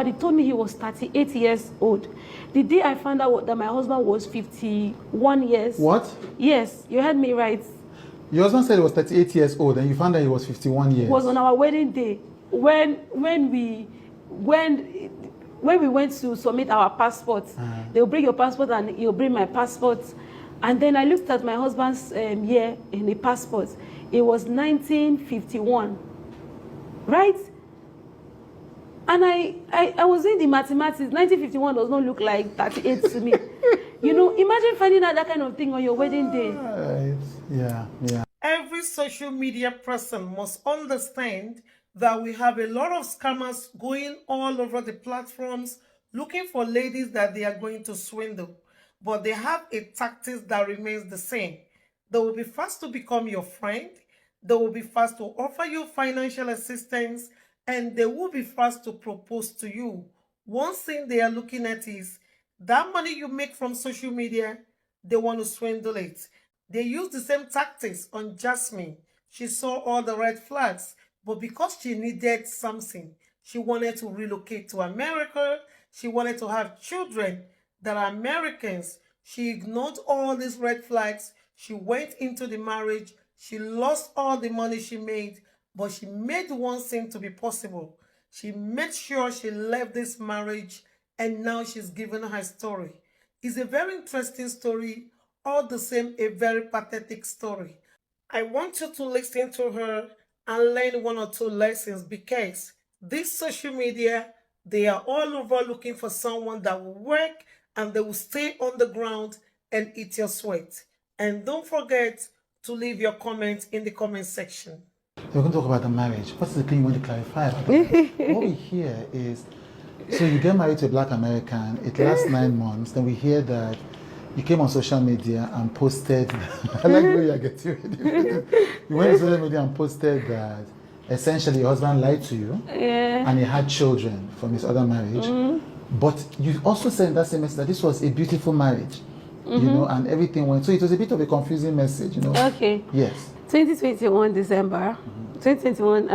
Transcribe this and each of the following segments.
He told me he was 38 years old. The day I found out that my husband was 51 years. What? Yes, you heard me right. Your husband said he was 38 years old and you found out he was 51 years. It was on our wedding day. When we went to submit our passports, they'll bring your passport and you'll bring my passport. And then I looked at my husband's year in the passport. It was 1951, right? And I was doing the mathematics. 1951 does not look like 38 to me. You know, imagine finding out that kind of thing on your wedding day. Right. Yeah, yeah. Every social media person must understand that we have a lot of scammers going all over the platforms looking for ladies that they are going to swindle. But they have a tactic that remains the same. They will be fast to become your friend. They will be fast to offer you financial assistance, and they will be fast to propose to you. One thing they are looking at is that money you make from social media, they want to swindle it. They use the same tactics on Jasmine. She saw all the red flags, but because she needed something, she wanted to relocate to America. She wanted to have children that are Americans. She ignored all these red flags. She went into the marriage. She lost all the money she made, but she made one thing to be possible. She made sure she left this marriage, and now she's given her story. It's a very interesting story, all the same a very pathetic story. I want you to listen to her and learn one or two lessons, because this social media, they are all over looking for someone that will work and they will stay on the ground and eat your sweat. And don't forget to leave your comments in the comment section. We're going to talk about the marriage. What's the thing you want to clarify about that? What we hear is, so you get married to a black American, it lasts 9 months, then we hear that you came on social media and posted, I like the way you're getting ready. You went on social media and posted that essentially your husband lied to you and he had children from his other marriage. But you also said in that same message that this was a beautiful marriage, you know, and everything went. So it was a bit of a confusing message, you know. Okay. Yes. 2021 December, 2021,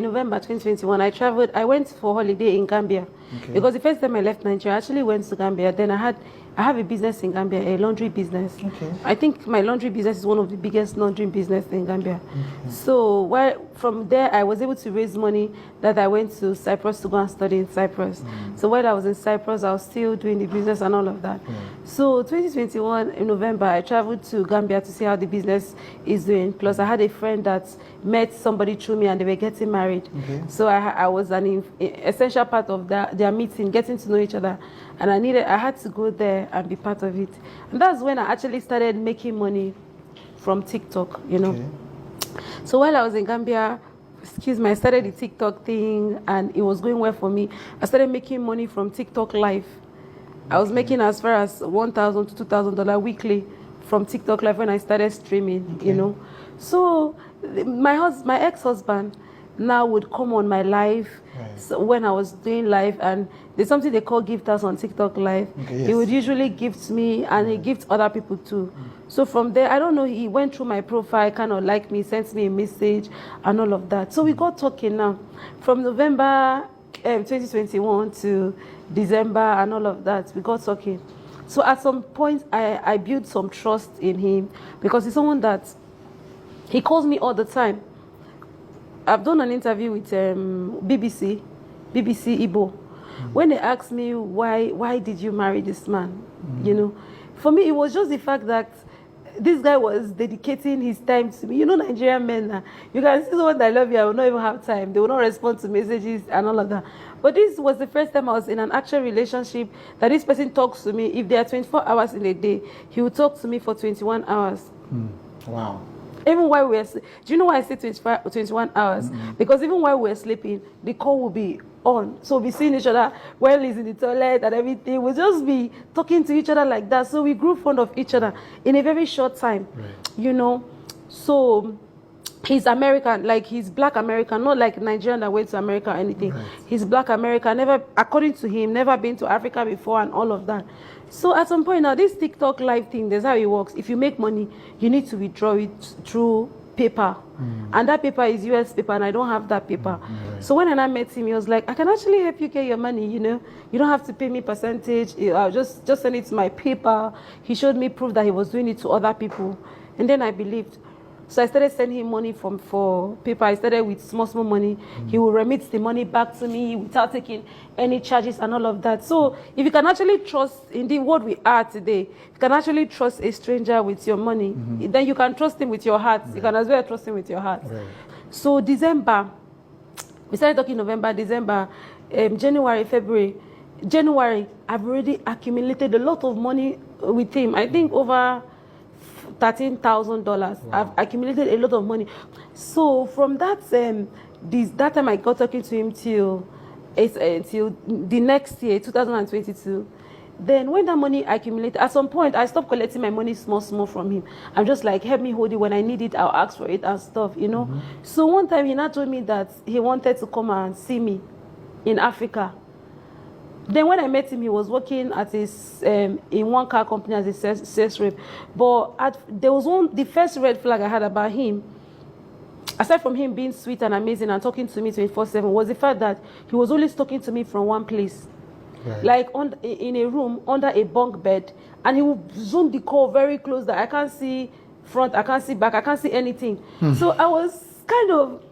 November 2021, I went for holiday in Gambia. Because the first time I left Nigeria, I actually went to Gambia. Then I have a business in Gambia, a laundry business. I think my laundry business is one of the biggest laundry business in Gambia. So from there, I was able to raise money that I went to Cyprus to go and study in Cyprus. So while I was in Cyprus, I was still doing the business and all of that. So 2021 in November, I traveled to Gambia to see how the business is doing. Plus, I had a friend that met somebody through me and they were getting married. So I was an essential part of their meeting, getting to know each other. And I had to go there and be part of it. And that's when I actually started making money from TikTok, you know. So while I was in Gambia, I started the TikTok thing and it was going well for me. I started making money from TikTok Live. I was making as far as $1,000 to $2,000 weekly from TikTok Live when I started streaming, you know. So my ex-husband now would come on my live so when I was doing live, and there's something they call gifters on TikTok Live. He would usually gift me and he gifts other people too. So from there, I don't know, he went through my profile, kind of liked me, sent me a message and all of that. So we got talking now. From November 2021 to December and all of that, we got talking. So at some point, I built some trust in him because he's someone that he calls me all the time. I've done an interview with BBC Igbo. When they asked me why did you marry this man, you know, for me it was just the fact that this guy was dedicating his time to me. You know, Nigerian men, you can see someone that I love you, I will not even have time. They will not respond to messages and all of that. But this was the first time I was in an actual relationship that this person talks to me. If there are 24 hours in a day, he will talk to me for 21 hours. Wow. Even while we were, do you know why I say 21 hours? Because even while we were sleeping, the call will be on. So we'll be seeing each other while he's in the toilet and everything. We'll just be talking to each other like that. So we grew fond of each other in a very short time, you know. So he's American, like he's black American, not like Nigerian that went to America or anything. He's black American, never, according to him, never been to Africa before and all of that. So at some point now, this TikTok live thing, that's how it works. If you make money, you need to withdraw it through paper. And that paper is US paper, and I don't have that paper. So when I met him, he was like, I can actually help you get your money, you know. You don't have to pay me percentage. I'll just send it to my paper. He showed me proof that he was doing it to other people. And then I believed. So I started sending him money for paper. I started with small money. He will remit the money back to me without taking any charges and all of that. So if you can actually trust in the world we are today, you can actually trust a stranger with your money, then you can trust him with your heart. You can as well trust him with your heart. So December, we started talking November, December, January, February. January, I've already accumulated a lot of money with him. I think over $13,000. I've accumulated a lot of money. So from that that time I got talking to him till the next year, 2022. Then when that money accumulated, at some point I stopped collecting my money small from him. I'm just like, help me hold it. When I need it, I'll ask for it and stuff, you know. So one time he now told me that he wanted to come and see me in Africa. Then when I met him, he was working at his in one car company as a sales rep. But there was the first red flag I had about him, aside from him being sweet and amazing and talking to me 24/7, was the fact that he was always talking to me from one place. Like in a room under a bunk bed, and he would zoom the call very close that I can't see front, I can't see back, I can't see anything. So I was kind of,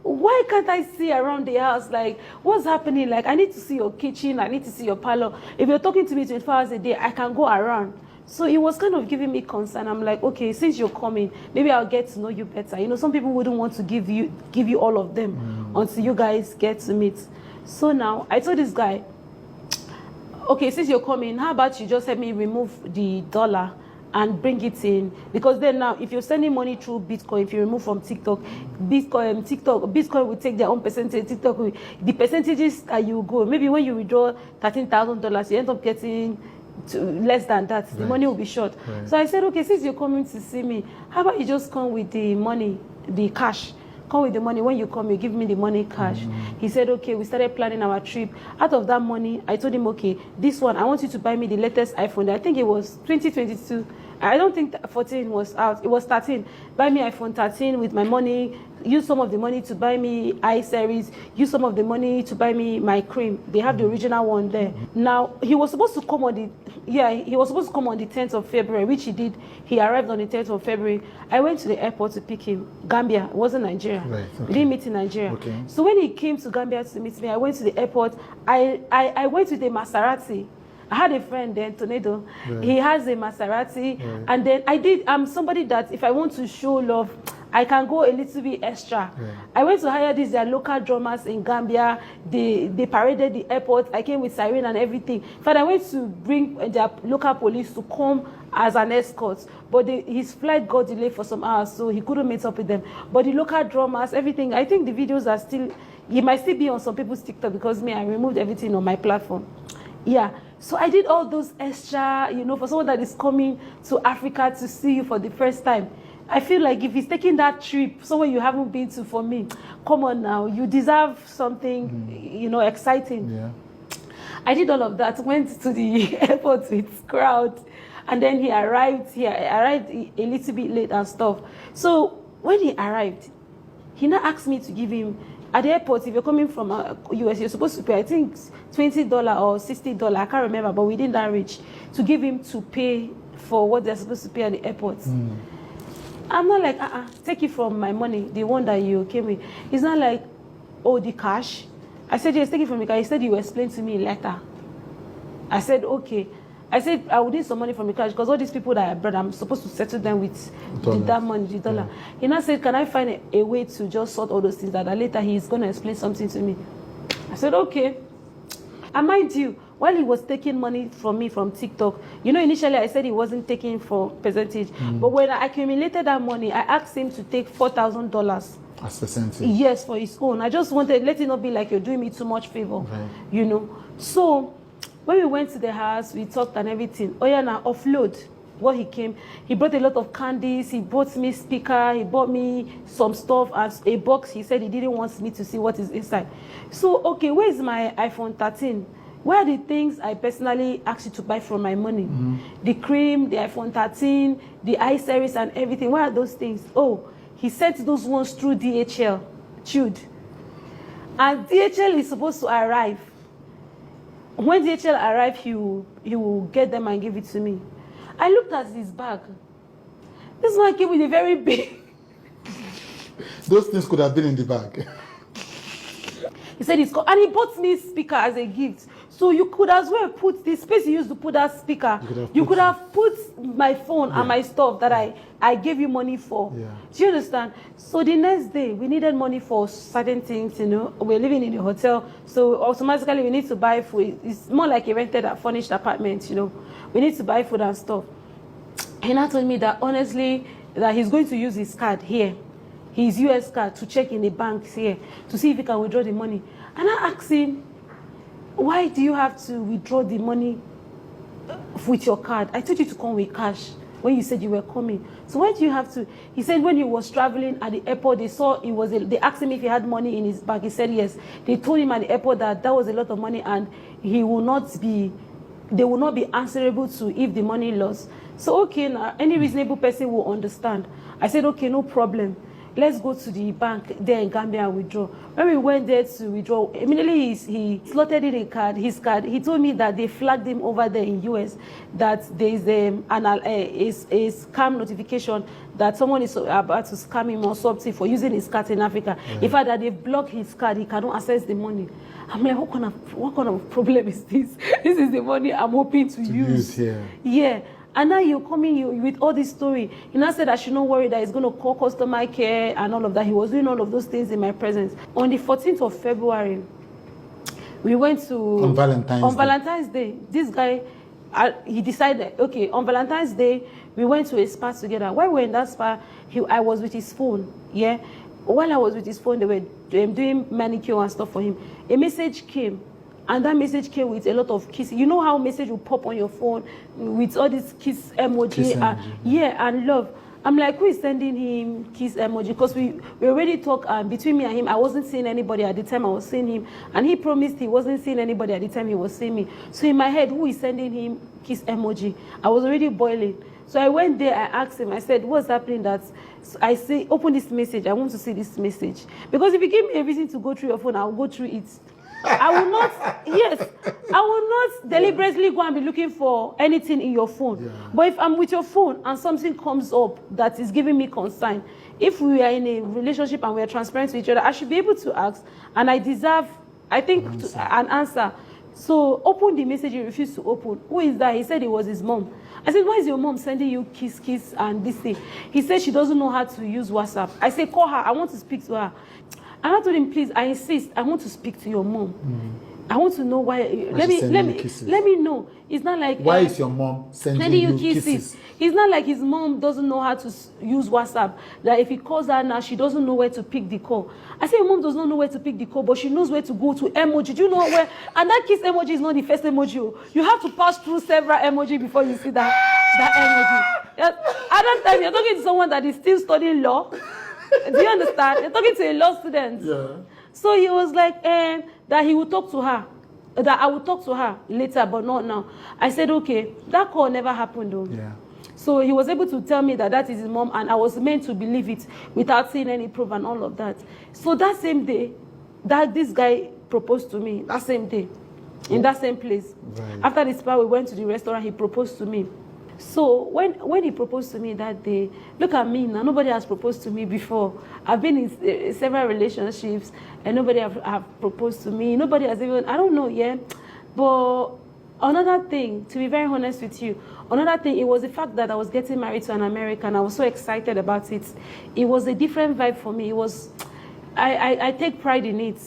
why can't I see around the house? Like, what's happening? Like, I need to see your kitchen, I need to see your parlor. If you're talking to me 24 hours a day, I can go around. So it was kind of giving me concern. I'm like, okay, since you're coming, maybe I'll get to know you better. You know, some people wouldn't want to give you all of them until you guys get to meet. So now I told this guy, okay, since you're coming, how about you just help me remove the dollar and bring it in? Because then now, if you're sending money through Bitcoin, if you remove from TikTok, Bitcoin will take their own percentage. The percentages that you go, maybe when you withdraw $13,000, you end up getting less than that. The money will be short. So I said, okay, since you're coming to see me, how about you just come with the money, the cash? Come with the money. When you come, you give me the money cash. He said, okay. We started planning our trip. Out of that money, I told him, okay, this one, I want you to buy me the latest iPhone. I think it was 2022. I don't think 14 was out. It was 13. Buy me iPhone 13 with my money. Use some of the money to buy me iSeries. Use some of the money to buy me my cream. They have the original one there. Now, he was supposed to come on the 10th of February, which he did. He arrived on the 10th of February. I went to the airport to pick him. Gambia. It wasn't Nigeria. We didn't meet in Nigeria. So when he came to Gambia to meet me, I went to the airport. I went with a Maserati. I had a friend then, Tornado. He has a Maserati. And then I'm somebody that if I want to show love, I can go a little bit extra. I went to hire these local drummers in Gambia. They paraded the airport. I came with siren and everything. In fact, I went to bring their local police to come as an escort. But his flight got delayed for some hours, so he couldn't meet up with them. But the local drummers, everything, I think the videos are still, it might still be on some people's TikTok because I removed everything on my platform. Yeah. So I did all those extra, you know, for someone that is coming to Africa to see you for the first time. I feel like if he's taking that trip, somewhere you haven't been to for me, come on now, you deserve something, you know, exciting. I did all of that, went to the airport with crowd, and then he arrived a little bit late and stuff. So when he arrived, he now asked me to give him, at the airport, if you're coming from US, you're supposed to pay, I think, $20 or $60, I can't remember, but within that range, to give him to pay for what they're supposed to pay at the airport. I'm not like, take it from my money, the one that you came with. He's not like, oh, the cash? I said, yes, take it from the cash. He said, you explain to me later. I said, okay. I said, I would need some money from the cash because all these people that I brought, I'm supposed to settle them with that money, the dollar. He now said, can I find a way to just sort all those things that later he's going to explain something to me? I said, okay. And mind you, while he was taking money from me from TikTok, you know, initially I said he wasn't taking for percentage. But when I accumulated that money, I asked him to take $4,000. As percentage? Yes, for his own. I just wanted, let it not be like you're doing me too much favor, you know. So when we went to the house, we talked and everything. Oh yeah, now offload. What he came, he brought a lot of candies. He bought me speaker. He bought me some stuff as a box. He said he didn't want me to see what is inside. So okay, where is my iPhone 13? Where are the things I personally asked you to buy from my money? The cream, the iPhone 13, the iSeries and everything. Where are those things? Oh, he sent those ones through DHL, chewed. And DHL is supposed to arrive. When DHL arrive, he will get them and give it to me. I looked at his bag. This man came with a very big. Those things could have been in the bag. He said it's called, and he bought me speaker as a gift. So you could as well put the space you used to put that speaker. You could have put my phone and my stuff that I gave you money for. Yeah. Do you understand? So the next day we needed money for certain things. You know, we're living in a hotel, so automatically we need to buy food. It's more like a rented, furnished apartment. You know, we need to buy food and stuff. He now told me that honestly, that he's going to use his card here, his US card, to check in the banks here to see if he can withdraw the money. And I asked him, why do you have to withdraw the money with your card? I told you to come with cash when you said you were coming. So why do you have to? He said when he was traveling at the airport, they asked him if he had money in his bag. He said yes. They told him at the airport that was a lot of money and they will not be answerable to if the money lost. So okay, now any reasonable person will understand. I said okay, no problem. Let's go to the bank there in Gambia and withdraw. When we went there to withdraw, immediately he slotted in his card. He told me that they flagged him over there in US, that there is a scam notification that someone is about to scam him or something for using his card in Africa. Yeah. In fact, that they've blocked his card, he cannot access the money. I'm like, what kind of problem is this? This is the money I'm hoping to use. Yeah. And now you're coming with all this story. He now said I should not worry that he's going to call customer care and all of that. He was doing all of those things in my presence. On the 14th of February, we went to... On Valentine's Day. This guy, he decided, okay, on Valentine's Day, we went to a spa together. While we were in that spa, I was with his phone, yeah? While I was with his phone, they were doing manicure and stuff for him. A message came. And that message came with a lot of kisses. You know how message will pop on your phone with all this kiss emoji? And love. I'm like, who is sending him kiss emoji? Because we already talked, and between me and him, I wasn't seeing anybody at the time I was seeing him. And he promised he wasn't seeing anybody at the time he was seeing me. So in my head, who is sending him kiss emoji? I was already boiling. So I went there, I asked him, I said, what's happening? I say, open this message. I want to see this message. Because if you give me everything to go through your phone, I'll go through it. I will not deliberately go and be looking for anything in your phone. Yeah. But if I'm with your phone and something comes up that is giving me concern, if we are in a relationship and we are transparent to each other, I should be able to ask, and I deserve, I think, an answer. So open the message he refused to open. Who is that? He said it was his mom. I said, why is your mom sending you kiss and this thing? He said she doesn't know how to use WhatsApp. I said, call her. I want to speak to her. And I told him, please, I insist, I want to speak to your mom. I want to know why. Let me know. It's not like why is your mom sending you kisses? It's not like his mom doesn't know how to use WhatsApp. That if he calls her now, she doesn't know where to pick the call. I say your mom does not know where to pick the call, but she knows where to go to emoji. Do you know where? And that kiss emoji is not the first emoji. You have to pass through several emoji before you see that emoji. At that time, you're talking to someone that is still studying law. Do you understand? You're talking to a law student. Yeah. So he was like, that he would talk to her. That I would talk to her later, but not now. I said, okay. That call never happened, though. Yeah. So he was able to tell me that is his mom, and I was meant to believe it without seeing any proof and all of that. So that same day, this guy proposed to me. That same day, in that same place. Right. After the spa, we went to the restaurant. He proposed to me. So when he proposed to me that day, look at me now. Nobody has proposed to me before. I've been in several relationships, and nobody have proposed to me. Nobody has even, I don't know, yeah. But another thing, to be very honest with you, it was the fact that I was getting married to an American. I was so excited about it. It was a different vibe for me. It was, I take pride in it.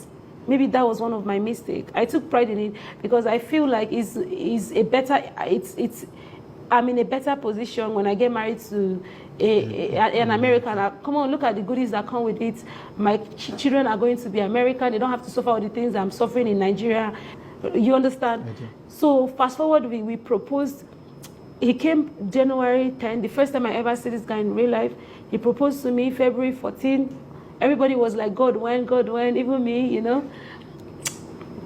Maybe that was one of my mistakes. I took pride in it because I feel like I'm in a better position when I get married to an American. Come on, look at the goodies that come with it. My children are going to be American. They don't have to suffer all the things I'm suffering in Nigeria. You understand? Okay. So fast forward, we proposed. He came January 10, the first time I ever see this guy in real life. He proposed to me February 14. Everybody was like, God, when? Even me, you know.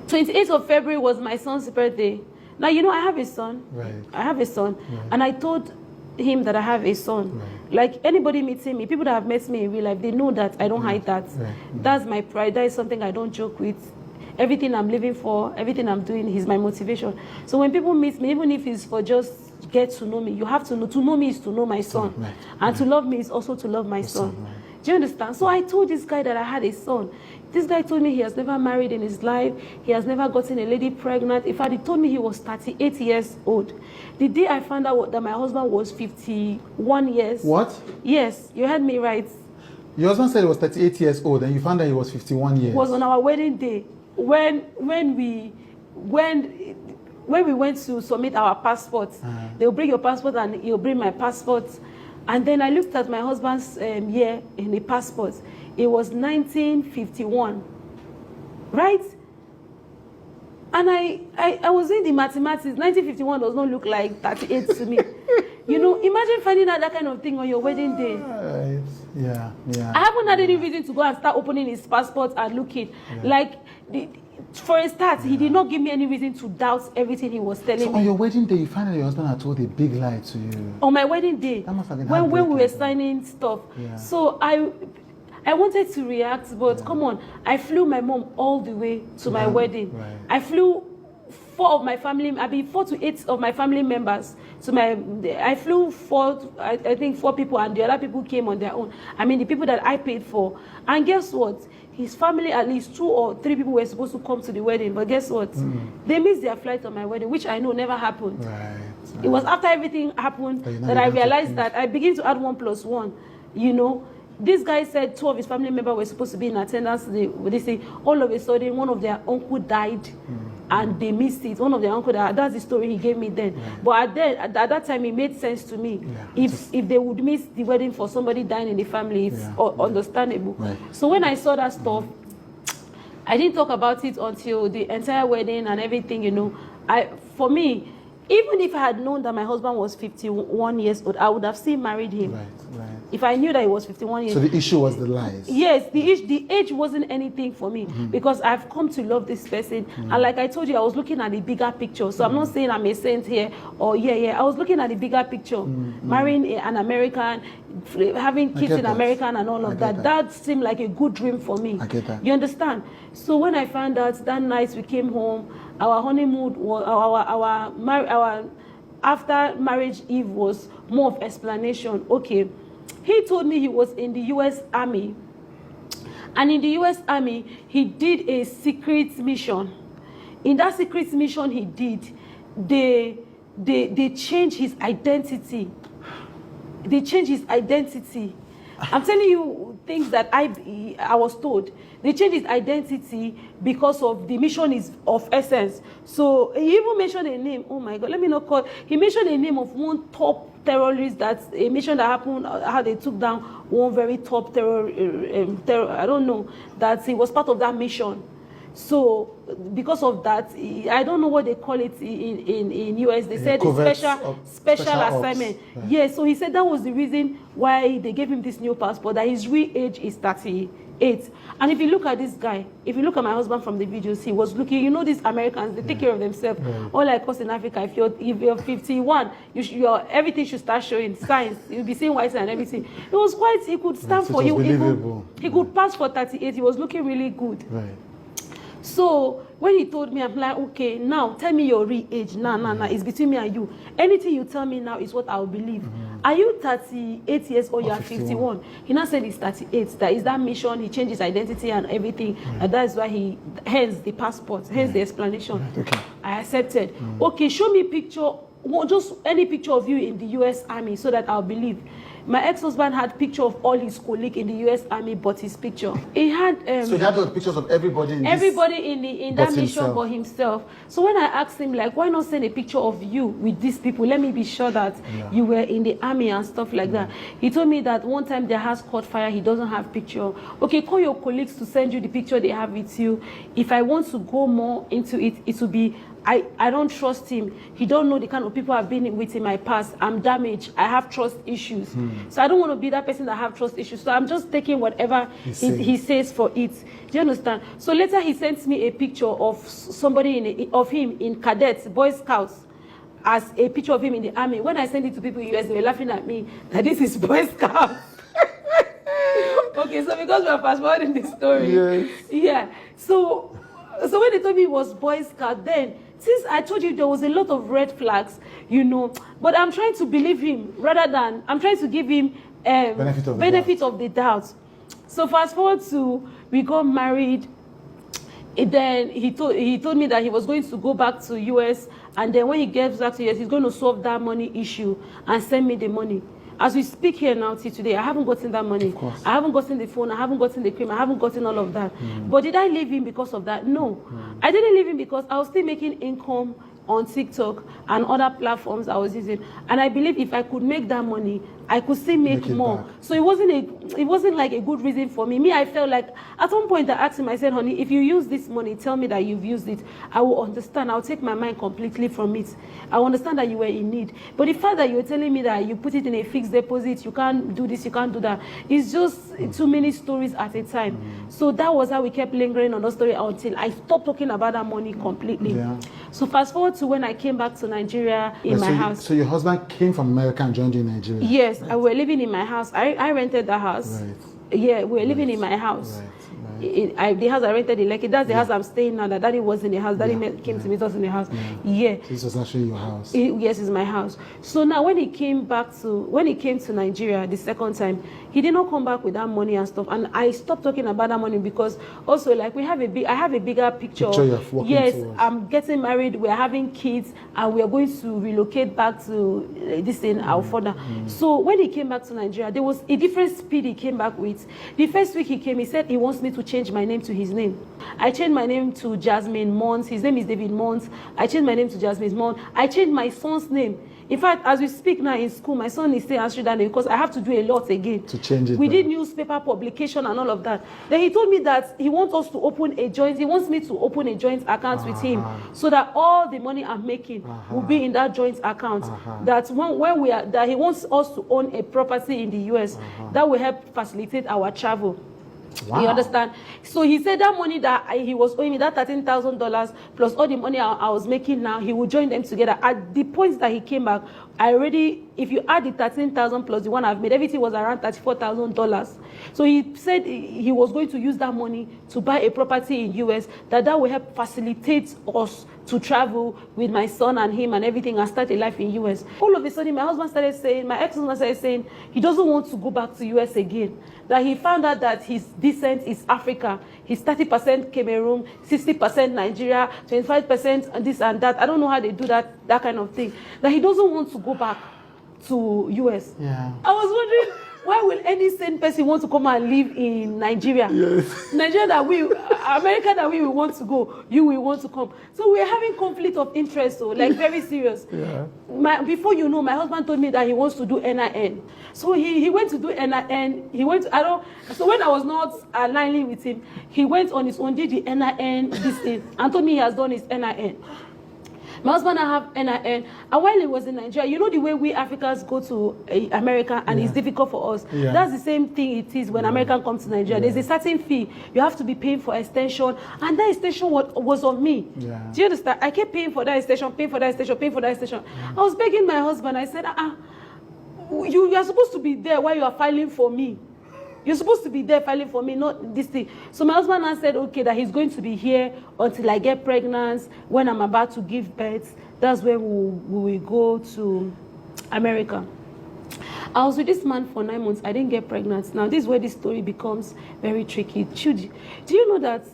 28th of February was my son's birthday. Now, you know, I have a son. Right. I have a son. Right. And I told him that I have a son. Right. Like anybody meeting me, people that have met me in real life, they know that I don't hide that. Right. That's my pride. That is something I don't joke with. Everything I'm living for, everything I'm doing is my motivation. So when people meet me, even if it's for just get to know me, you have to know. To know me is to know my son. Right. And to love me is also to love my son. Right. Do you understand? So I told this guy that I had a son. This guy told me he has never married in his life. He has never gotten a lady pregnant. In fact, he told me he was 38 years old. The day I found out that my husband was 51 years. What? Yes, you heard me right. Your husband said he was 38 years old, and you found out he was 51 years. It was on our wedding day when we went to submit our passports. They'll bring your passport and you'll bring my passport. And then I looked at my husband's year in the passport. It was 1951, right? And I was in the mathematics. 1951 does not look like 38 to me. You know, imagine finding out that kind of thing on your wedding day. Right. Yeah. I haven't had any reason to go and start opening his passport and looking. Yeah. Like, for a start, he did not give me any reason to doubt everything he was telling So me. on your wedding day, you find out your husband had told a big lie to you. On my wedding day, That must have been when we were heartbreaking. signing stuff. Yeah. So I wanted to react, but come on, I flew my mom all the way to my wedding. Right. I flew 4 to 8 of my family members to I flew 4, I think 4 people, and the other people came on their own. I mean, the people that I paid for. And guess what? His family, at least 2 or 3 people were supposed to come to the wedding, but guess what? They missed their flight on my wedding, which I know never happened. Right. It was after everything happened that I realized that I began to add 1 plus 1. You know, this guy said 2 of his family members were supposed to be in attendance. They say all of a sudden one of their uncle died, and they missed it. One of their uncle died. That's the story he gave me then. But at that time, it made sense to me. If they would miss the wedding for somebody dying in the family, it's understandable. Right. So when I saw that stuff, I didn't talk about it until the entire wedding and everything. You know, for me, even if I had known that my husband was 51 years old, I would have still married him. Right. If I knew that he was 51 years So old. the issue was the lies. Yes, the age wasn't anything for me because I've come to love this person. And like I told you, I was looking at the bigger picture. So I'm not saying I'm a saint here or I was looking at the bigger picture. Marrying an American, having kids in that. American and all of that. That seemed like a good dream for me. I get that. You understand? So when I found out that night we came home, our honeymoon, our after marriage eve was more of explanation. Okay. He told me he was in the U.S. Army. And in the U.S. Army, he did a secret mission. In that secret mission he did, they changed his identity. They changed his identity. I'm telling you things that I was told. They changed his identity because of the mission is of essence. So he even mentioned a name. Oh my God, let me not call. He mentioned a name of one top terrorist, that's a mission that happened, how they took down one very top terror, I don't know, that he was part of that mission. So because of that, I don't know what they call it in US. They said a special assignment. Right. Yes, so he said that was the reason why they gave him this new passport, that his real age is 38. And if you look at this guy, if you look at my husband from the videos, he was looking, you know, these Americans, they take care of themselves. All like us in Africa, if you're 51, everything should start showing signs. You'll be seeing white and everything. It was white, he could stand for you. He could pass for 38. He was looking really good. Right. So when he told me, I'm like, okay, now tell me your real age. Nah, it's between me and you. Anything you tell me now is what I'll believe. Are you 38 years old? You are 51. He now said he's 38. That is that mission. He changed his identity and everything. And that's why hence the passport, hence the explanation. Okay. I accepted. Okay, show me picture, just any picture of you in the U.S. Army so that I'll believe. My ex-husband had picture of all his colleagues in the U.S. Army, but his picture. He had. So he had the pictures of everybody in that mission but himself. So when I asked him, like, why not send a picture of you with these people? Let me be sure that you were in the army and stuff like that. He told me that one time their house caught fire. He doesn't have picture. Okay, call your colleagues to send you the picture they have with you. If I want to go more into it, it will be. I don't trust him. He don't know the kind of people I've been with in my past. I'm damaged. I have trust issues. So I don't want to be that person that have trust issues. So I'm just taking whatever he says for it. Do you understand? So later he sends me a picture of somebody of him in cadets, Boy Scouts. as a picture of him in the army. When I sent it to people in the US, they were laughing at me that this is Boy Scout. Okay, so because we are fast forwarding the story, yes. yeah. So when they told me it was Boy Scout, then since I told you there was a lot of red flags, you know, but I'm trying to believe him rather than I'm trying to give him benefit of the doubt. So fast forward to we got married. Then he told me that he was going to go back to US, and then when he gets back to US, he's going to solve that money issue and send me the money. As we speak here now till today, I haven't gotten that money. I haven't gotten the phone, I haven't gotten the cream, I haven't gotten all of that. But did I leave him because of that? No. I didn't leave him because I was still making income on TikTok and other platforms I was using. And I believe if I could make that money, I could still make more. Back. So it wasn't like a good reason for me. Me, I felt like at one point I asked him, I said, honey, if you use this money, tell me that you've used it. I will understand. I'll take my mind completely from it. I understand that you were in need. But the fact that you were telling me that you put it in a fixed deposit, you can't do this, you can't do that, it's just too many stories at a time. So that was how we kept lingering on that story until I stopped talking about that money completely. Yeah. So fast forward to when I came back to Nigeria in my house. So your husband came from America and joined you in Nigeria? Yes, right. I were living in my house. I rented the house. Right. Yeah, we were living in my house. Right. The house I rented in Lekki, that's the house I'm staying now. That Daddy was in the house. Daddy came to meet us in the house. Yeah. So this was actually your house. Yes, it's my house. So now when he came to Nigeria the second time, he did not come back with that money and stuff. And I stopped talking about that money because also like I have a bigger picture. Yes, towards. I'm getting married, we're having kids, and we are going to relocate back to this thing, our father. So when he came back to Nigeria, there was a different speed he came back with. The first week he came, he said he wants me to change my name to his name. I changed my name to Jasmine Mons. His name is David Mons. I changed my name to Jasmine Mons. I changed my son's name. In fact, as we speak now in school, my son is still answering that name because I have to do a lot again. To change it. We did newspaper publication and all of that. Then he told me that he wants us to open a joint. He wants me to open a joint account with him so that all the money I'm making will be in that joint account. That that he wants us to own a property in the US that will help facilitate our travel. Wow. You understand? So he said that money that he was owing me, that $13,000 plus all the money I was making now, he would join them together. At the point that he came back, if you add the 13,000 plus the one I've made, everything was around $34,000. So he said he was going to use that money to buy a property in US that will help facilitate us to travel with my son and him and everything and start a life in US. All of a sudden, my ex-husband started saying he doesn't want to go back to US again. That he found out that his descent is Africa. He's 30% Cameroon, 60% Nigeria, 25% this and that. I don't know how they do that kind of thing. That he doesn't want to go back to US. Yeah. I was wondering, why will any sane person want to come and live in Nigeria? Yes. Nigeria America that we will want to go, you will want to come. So we're having conflict of interest, so like very serious. Yeah. Before you know, my husband told me that he wants to do NIN. So he went to do NIN. So when I was not aligning with him, he went on his own, did the NIN, this thing, and told me he has done his NIN. My husband and I have NIN. And while he was in Nigeria, you know the way we Africans go to America and it's difficult for us. Yeah. That's the same thing it is when Americans come to Nigeria. There's a certain fee. You have to be paying for extension. And that extension was on me. Yeah. Do you understand? I kept paying for that extension, paying for that extension, paying for that extension. I was begging my husband. I said, you are supposed to be there while you are filing for me. You're supposed to be there filing for me, not this thing. So my husband now said, okay, that he's going to be here until I get pregnant. When I'm about to give birth, that's when we will go to America. I was with this man for 9 months. I didn't get pregnant. Now, this is where this story becomes very tricky. Do you know that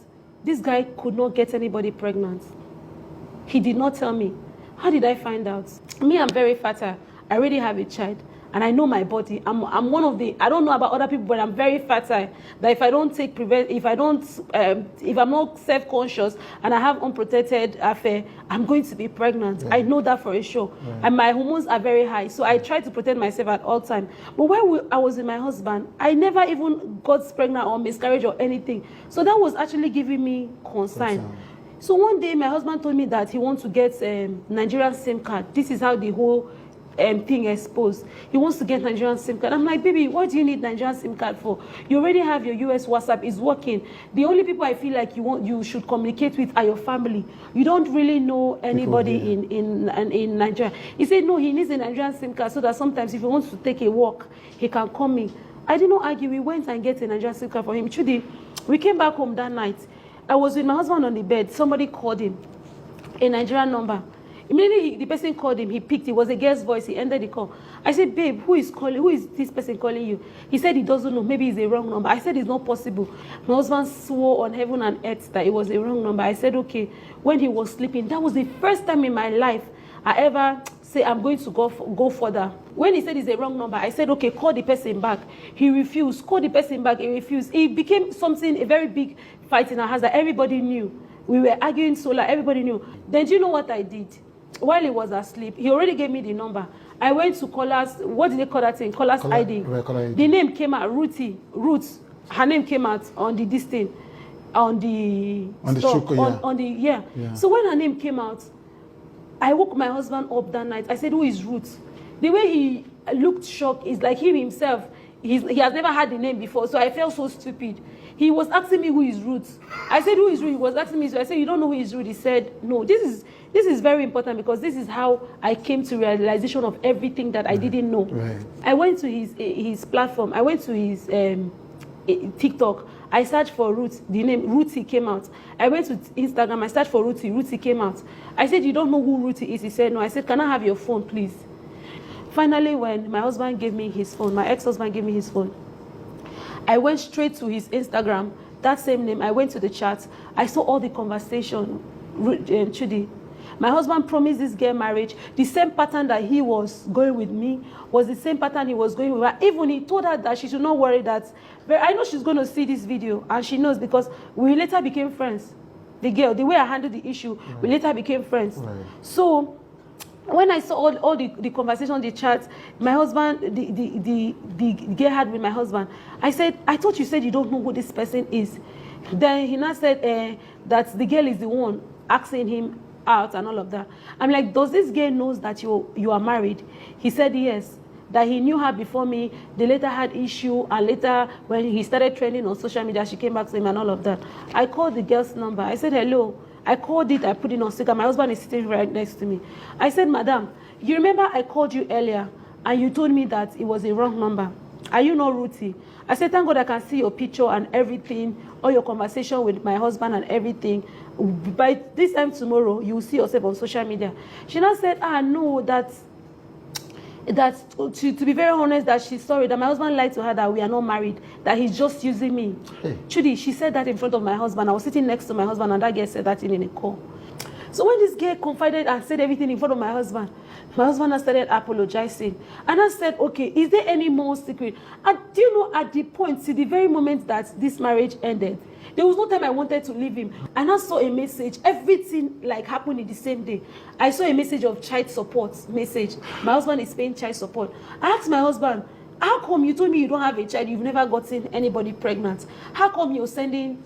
this guy could not get anybody pregnant? He did not tell me. How did I find out? Me, I'm very fertile. I already have a child. And I know my body. I'm one of the, I don't know about other people, but I'm very fertile. That if I don't if I'm not self-conscious and I have unprotected affair, I'm going to be pregnant. Yeah. I know that for a sure. Yeah. And my hormones are very high. So I try to protect myself at all times. But while I was with my husband, I never even got pregnant or miscarriage or anything. So that was actually giving me concern. So one day my husband told me that he wants to get Nigerian SIM card. This is how the whole thing exposed. He wants to get Nigerian SIM card. I'm like, baby, what do you need Nigerian SIM card for? You already have your US WhatsApp, it's working. The only people I feel like you should communicate with are your family. You don't really know anybody in Nigeria. He said no, he needs a Nigerian SIM card so that sometimes if he wants to take a walk, he can call me. I did not argue. We went and get a Nigerian SIM card for him. Trudy, we came back home that night. I was with my husband on the bed. Somebody called him, a Nigerian number. Immediately, the person called him. He picked. It was a girl's voice. He ended the call. I said, babe, who is calling? Who is this person calling you? He said he doesn't know. Maybe it's a wrong number. I said it's not possible. My husband swore on heaven and earth that it was a wrong number. I said, okay. When he was sleeping, that was the first time in my life I ever say I'm going to go further. When he said it's a wrong number, I said, okay, call the person back. He refused. Call the person back. He refused. It became something, a very big fight in our house that everybody knew. We were arguing so loud, everybody knew. Then do you know what I did? While he was asleep, he already gave me the number. I went to callers, what did they call that thing? Callers ID. The name came out, Ruth. Her name came out on the this thing, on the yeah. So when her name came out, I woke my husband up that night. I said, who is Ruth? The way he looked shocked is like him himself. He has never had the name before, so I felt so stupid. He was asking me who is Ruth. I said, who is Ruth? He was asking me, so I said, you don't know who is Ruth? He said, no. This is very important because this is how I came to realization of everything that I didn't know. Right. I went to his platform. I went to his TikTok. I searched for Ruth. The name Ruthie came out. I went to Instagram. I searched for Ruthie. Ruthie came out. I said, you don't know who Ruthie is? He said, no. I said, can I have your phone, please? Finally, when my husband gave me his phone, my ex-husband gave me his phone, I went straight to his Instagram, that same name. I went to the chat. I saw all the conversation. Chudi, my husband promised this girl marriage. The same pattern that he was going with me was the same pattern he was going with her. Even he told her that she should not worry that. But I know she's going to see this video, and she knows because we later became friends. The girl, the way I handled the issue, we later became friends. Right. So when I saw all the conversation, the chats, my husband, the girl had with my husband, I said, I thought you said you don't know who this person is. Then he now said that the girl is the one asking him out and all of that. I'm like, does this girl knows that you are married? He said yes, that he knew her before me. They later had issue, and later when he started trending on social media, she came back to him and all of that. I called the girl's number. I said, hello. I called it, I put it on speaker. My husband is sitting right next to me. I said, madam, you remember I called you earlier and you told me that it was a wrong number. Are you not Ruthie? I said, thank God I can see your picture and everything, all your conversation with my husband and everything. By this time tomorrow, you will see yourself on social media. She now said, no, to be very honest, that she's sorry, that my husband lied to her that we are not married, that he's just using me. Hey. Trudy, she said that in front of my husband. I was sitting next to my husband, and that girl said that in a call. So when this girl confided and said everything in front of my husband started apologizing. And I said, okay, is there any more secret? And do you know, at the point, see, the very moment that this marriage ended, there was no time I wanted to leave him. And I saw a message, everything like happened in the same day. I saw a message of child support message. My husband is paying child support. I asked my husband, how come you told me you don't have a child, you've never gotten anybody pregnant? How come you're sending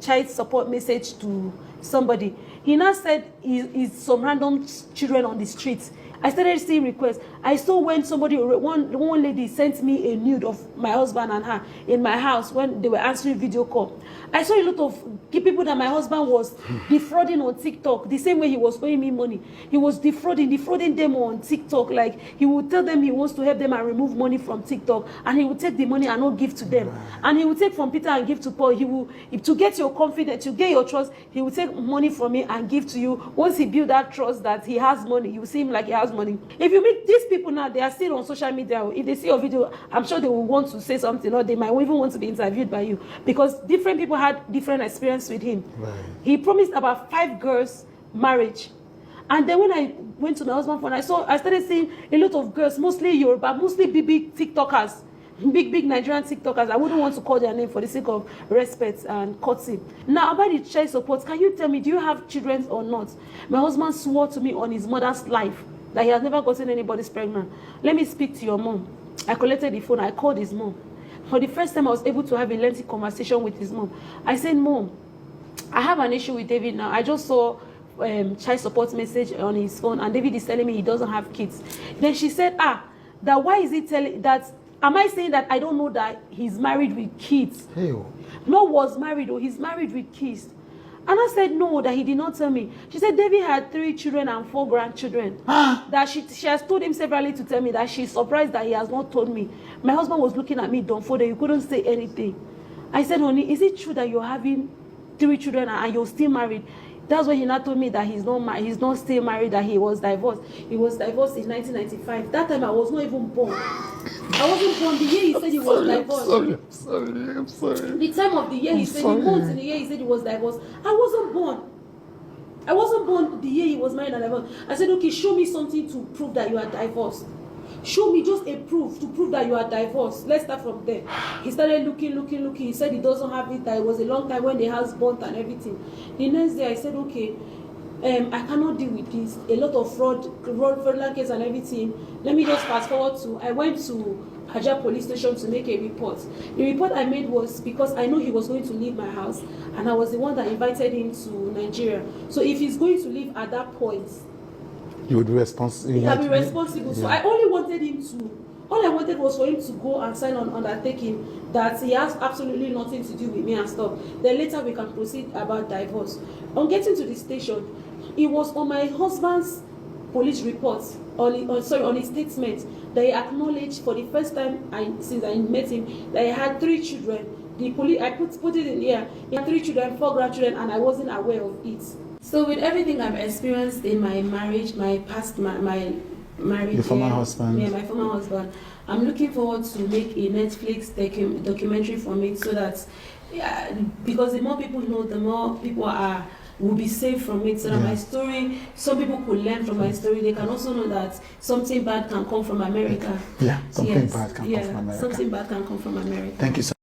child support message to somebody? He now said it's some random children on the streets. I started seeing requests. I saw when one lady sent me a nude of my husband and her in my house when they were answering video call. I saw a lot of people that my husband was defrauding on TikTok, the same way he was owing me money. He was defrauding them on TikTok. Like, he would tell them he wants to help them and remove money from TikTok, and he would take the money and not give to them. And he would take from Peter and give to Paul. He will, to get your confidence, to get your trust, he will take money from me and give to you. Once he build that trust that he has money, you see him like he has money. If you meet these people now, they are still on social media. If they see your video, I'm sure they will want to say something, or they might even want to be interviewed by you, because different people had different experience with him. Right. He promised about 5 girls marriage, and then when I went to my husband's phone, I started seeing a lot of girls, mostly Yoruba, mostly big TikTokers, big Nigerian TikTokers. I wouldn't want to call their name for the sake of respect and courtesy. Now, about the child support, can you tell me, do you have children or not? My husband swore to me on his mother's life that he has never gotten anybody's pregnant. Let me speak to your mom. I collected the phone. I called his mom. For the first time, I was able to have a lengthy conversation with his mom. I said, Mom, I have an issue with David now. I just saw child support message on his phone, and David is telling me he doesn't have kids. Then she said, that why is he telling that? Am I saying that I don't know that he's married with kids? Hey. No, was married, or he's married with kids. And I said, no, that he did not tell me. She said, David had 3 children and 4 grandchildren. That she has told him severally to tell me that she's surprised that he has not told me. My husband was looking at me dumbfounded. You couldn't say anything. I said, honey, is it true that you're having 3 children and you're still married? That's when he now told me that he's not still married, that he was divorced. He was divorced in 1995. That time I was not even born. I wasn't born the year he said he was divorced. I'm sorry. The time of the year he said, the month in the year he said he was divorced. I wasn't born. I wasn't born the year he was married and divorced. I said, okay, show me something to prove that you are divorced. Show me just a proof to prove that you are divorced. Let's start from there. He started looking. He said he doesn't have it, that it was a long time when the house burnt and everything. The next day I said, okay, I cannot deal with this. A lot of fraudulent case and everything. Let me just fast forward to, I went to Hajar police station to make a report. The report I made was because I know he was going to leave my house, and I was the one that invited him to Nigeria. So if he's going to leave at that point, you would be responsible. I'll be responsible. So I only wanted him to, all I wanted was for him to go and sign on undertaking that he has absolutely nothing to do with me and stuff. Then later we can proceed about divorce. On getting to the station, it was on my husband's police report, on his statement, that he acknowledged for the first time since I met him that he had 3 children. The police, I put it in here. He had 3 children, 4 grandchildren, and I wasn't aware of it. So with everything I've experienced in my marriage, my marriage, your former husband. Yeah, my former husband. I'm looking forward to make a Netflix documentary from it, so that, because the more people know, the more people will be saved from it. So that my story, some people could learn from my story. They can also know that something bad can come from America. Yeah, something bad can come from America. Something bad can come from America. Thank you so much.